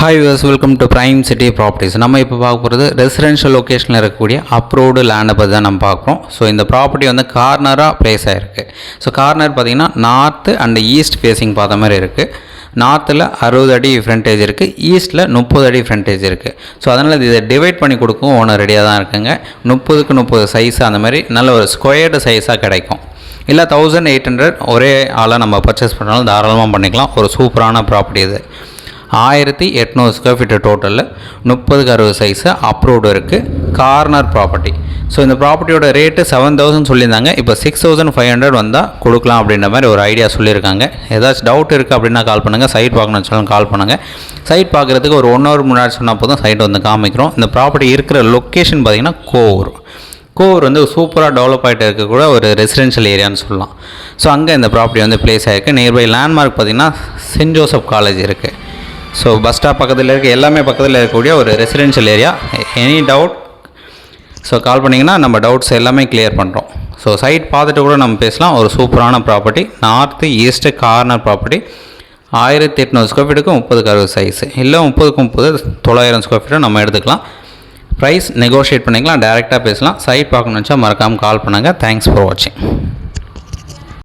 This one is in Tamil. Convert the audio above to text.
Hi viewers, welcome to Prime City Properties. நம்ம இப்போ பார்க்க போகிறது ரெசிடென்ஷியல் லொக்கேஷனில் இருக்கக்கூடிய அப்ரூவ்டு லேண்டை பற்றி தான் நம்ம பார்க்குறோம். ஸோ இந்த ப்ராப்பர்ட்டி வந்து கார்னராக ப்ளேஸ் ஆகிருக்கு. ஸோ கார்னர் பார்த்திங்கன்னா நார்த்து அண்ட் ஈஸ்ட் ஃபேஸிங் பார்த்த மாதிரி இருக்குது. நார்த்தில் 60 அடி ஃப்ரண்டேஜ் இருக்குது, ஈஸ்ட்டில் 30 அடி ஃப்ரண்டேஜ் இருக்குது. ஸோ அதனால் இதை டிவைட் பண்ணி கொடுக்கும் ஓனர் ரெடியாக தான் இருக்குங்க. 30க்கு 30 சைஸ் அந்த மாதிரி நல்ல ஒரு ஸ்கொயர்டு சைஸாக கிடைக்கும். இல்லை 1800 ஒரே ஆளாக நம்ம பர்ச்சேஸ் பண்ணாலும் தாராளமாக பண்ணிக்கலாம். ஒரு சூப்பரான ப்ராப்பர்ட்டி இது. 1800 ஸ்கொயர் ஃபீட்டு டோட்டலில் 30க்கு 60 சைஸு அப்ரூவ்டு இருக்குது. Corner property. ஸோ இந்த ப்ராப்பர்ட்டியோட ரேட்டு 7000 சொல்லியிருந்தாங்க. இப்போ 6500 வந்தால் கொடுக்கலாம் அப்படின்ற மாதிரி ஒரு ஐடியா சொல்லியிருக்காங்க. ஏதாச்சும் டவுட் இருக்குது அப்படின்னா கால் பண்ணுங்கள். சைட் பார்க்கணும்னு சொல்லி கால் பண்ணுங்கள். சைட் பார்க்குறதுக்கு ஒரு 1 ஹவர் முன்னாடி சொன்னால் போதும் சைட் வந்து காமிக்கிறோம். இந்த ப்ராப்பர்ட்டி இருக்கிற லொக்கேஷன் பார்த்திங்கன்னா கோவூர் வந்து சூப்பராக டெவலப் ஆகிட்டு இருக்கக்கூட ஒரு ரெசிடென்ஷியல் ஏரியான்னு சொல்லலாம். ஸோ அங்கே இந்த ப்ராப்பர்ட்டி வந்து பிளேஸ் ஆகிருக்கு. நியர்பை லேண்ட்மார்க் பார்த்திங்கன்னா சென்ட் ஜோசப் காலேஜ் இருக்குது. ஸோ பஸ் ஸ்டாப் பக்கத்தில் இருக்க எல்லாமே பக்கத்தில் இருக்கக்கூடிய ஒரு residential area. Any doubt so call பண்ணிங்கன்னா நம்ம டவுட்ஸ் எல்லாமே கிளியர் பண்ணுறோம். ஸோ சைட் பார்த்துட்டு கூட நம்ம பேசலாம். ஒரு சூப்பரான property, north east corner property. 1800 square ஃபீட்டுக்கு 30க்கு 60 சைஸு, இல்லை 30க்கு 30 900 ஸ்கொயர் ஃபீட்டு நம்ம எடுத்துக்கலாம். ப்ரைஸ் நெகோஷியேட் பண்ணிக்கலாம், டேரெக்டாக பேசலாம். சைட் பார்க்கணுன்னு வச்சா மறக்காமல் கால் பண்ணுங்கள். தேங்க்ஸ் ஃபார் வாட்சிங்.